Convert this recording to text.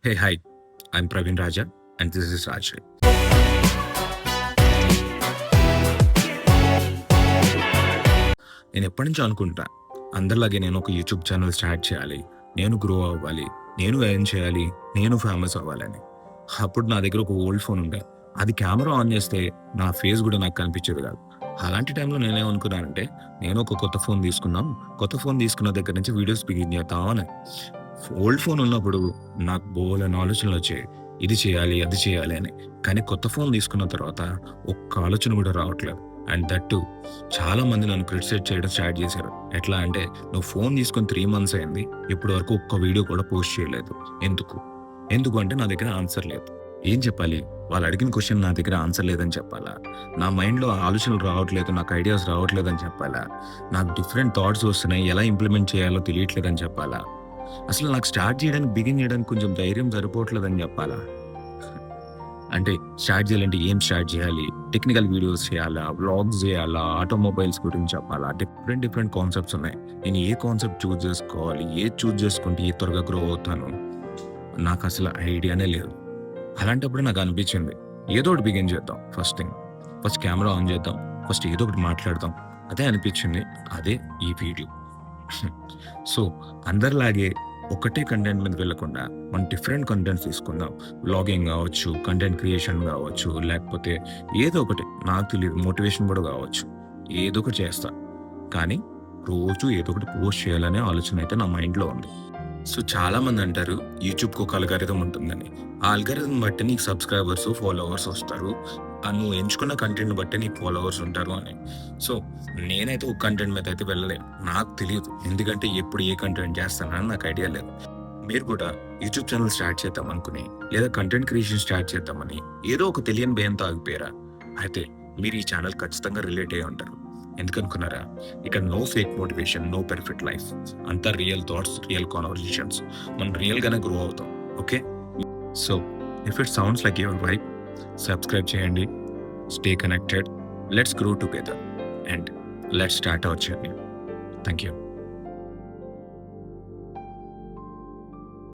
Hey, hi, I'm Praveen Raja, and this is Rajri. నేను ఎప్పటి నుంచో అనుకుంటా, అందరిలాగే నేను ఒక యూట్యూబ్ ఛానల్ స్టార్ట్ చేయాలి, నేను గ్రో అవ్వాలి, నేను ఎర్న్ చేయాలి, నేను ఫేమస్ అవ్వాలని. అప్పుడు నా దగ్గర ఒక ఓల్డ్ ఫోన్ ఉండే. అది కెమెరా ఆన్ చేస్తే నా ఫేస్ కూడా నాకు కనిపించేది కాదు. అలాంటి టైంలో నేనేమనుకున్నానంటే, నేను ఒక కొత్త ఫోన్ తీసుకుందాం. కొత్త ఫోన్ తీసుకున్న దగ్గర నుంచి వీడియోస్ బిగిన్ చేద్దాం అని. ఓల్డ్ ఫోన్ ఉన్నప్పుడు నాకు బోలెడన్ని ఆలోచనలొచ్చాయి. ఇది చేయాలి, అది చేయాలి అని. కానీ కొత్త ఫోన్ తీసుకున్న తర్వాత ఒక్క ఆలోచన కూడా రావట్లేదు. అండ్ దట్ టూ చాలా మంది నన్ను క్రిటిసైజ్ చేయడం స్టార్ట్ చేశారు. ఎట్లా అంటే, "నువ్వు ఫోన్ తీసుకొని 3 మంత్స్ అయింది. ఇప్పటి వరకు ఒక్క వీడియో కూడా పోస్ట్ చేయలేదు. ఎందుకు?" ఎందుకు అంటే నా దగ్గర ఆన్సర్ లేదు. ఏం చెప్పాలి? వాళ్ళు అడిగిన క్వెషన్ నా దగ్గర ఆన్సర్ లేదని చెప్పాలా? నా మైండ్‌లో ఆలోచనలు రావట్లేదు, నాకు ఐడియాస్ రావట్లేదని చెప్పాలా? నాకు డిఫరెంట్ థాట్స్ వస్తున్నాయి, ఎలా ఇంప్లిమెంట్ చేయాలో తెలియట్లేదని చెప్పాలా? అసలు నాకు స్టార్ట్ చేయడానికి, బిగిన్ చేయడానికి కొంచెం ధైర్యం సరిపోవట్లేదని చెప్పాలా? అంటే స్టార్ట్ చేయాలంటే ఏం స్టార్ట్ చేయాలి? టెక్నికల్ వీడియోస్ చేయాలా? వ్లాగ్స్ చేయాలా? ఆటోమొబైల్స్ గురించి చెప్పాలా? డిఫరెంట్ కాన్సెప్ట్స్ ఉన్నాయి. నేను ఏ కాన్సెప్ట్ చూజ్ చేసుకోవాలి? ఏది చూజ్ చేసుకుంటే ఏ త్వరగా గ్రో అవుతాను? నాకసలు ఐడియానే లేదు. అలాంటప్పుడు నాకు అనిపించింది, ఏదో ఒకటి బిగిన్ చేద్దాం first thing. First camera on చేద్దాం. ఫస్ట్ ఏదో ఒకటి మాట్లాడదాం. అదే అనిపించింది. అదే ఈ వీడియో. సో, అందరిలాగే ఒకటే కంటెంట్ మీద వెళ్ళకుండా మనం డిఫరెంట్ కంటెంట్స్ తీసుకుందాం. వ్లాగింగ్ కావచ్చు, కంటెంట్ క్రియేషన్ కావచ్చు, లేకపోతే ఏదో ఒకటి, నాకు తెలీదు, మోటివేషన్ కూడా కావచ్చు. ఏదో ఒకటి చేస్తా. కానీ రోజు ఏదో ఒకటి పోస్ట్ చేయాలనే ఆలోచన అయితే నా మైండ్‌లో ఉంది. సో, చాలామంది అంటారు యూట్యూబ్‌కి ఒక అల్గారిథం ఉంటుందని. ఆ అల్గారిథం బట్టి నీకు సబ్‌స్క్రైబర్స్, ఫాలోవర్స్ వస్తారు. నువ్వు ఎంచుకున్న కంటెంట్‌ని బట్టి నీకు ఫాలోవర్స్ ఉంటారు అని. సో, నేనైతే ఒక కంటెంట్ మీద అయితే వెళ్ళలేను. నాకు తెలియదు. ఎందుకంటే ఎప్పుడు ఏ కంటెంట్ చేస్తానని నాకు ఐడియా లేదు. మీరు కూడా యూట్యూబ్ ఛానల్ స్టార్ట్ చేద్దాం అనుకుని, లేదా కంటెంట్ క్రియేషన్ స్టార్ట్ చేద్దామని ఏదో ఒక తెలియని భయంతో ఆగిపోయారా? అయితే మీరు ఈ ఛానల్ ఖచ్చితంగా రిలేట్ అయ్యి ఉంటారు. ఎందుకనుకున్నారా? ఇక్కడ no fake motivation, no perfect life. అంతా రియల్ థాట్స్, రియల్ కన్వర్జేషన్స్. మనం రియల్‌గానే గ్రో అవుతాం. Okay? So, if it sounds like your vibe, subscribe చేయండి. Stay connected. Let's grow together and let's start our journey. Thank you.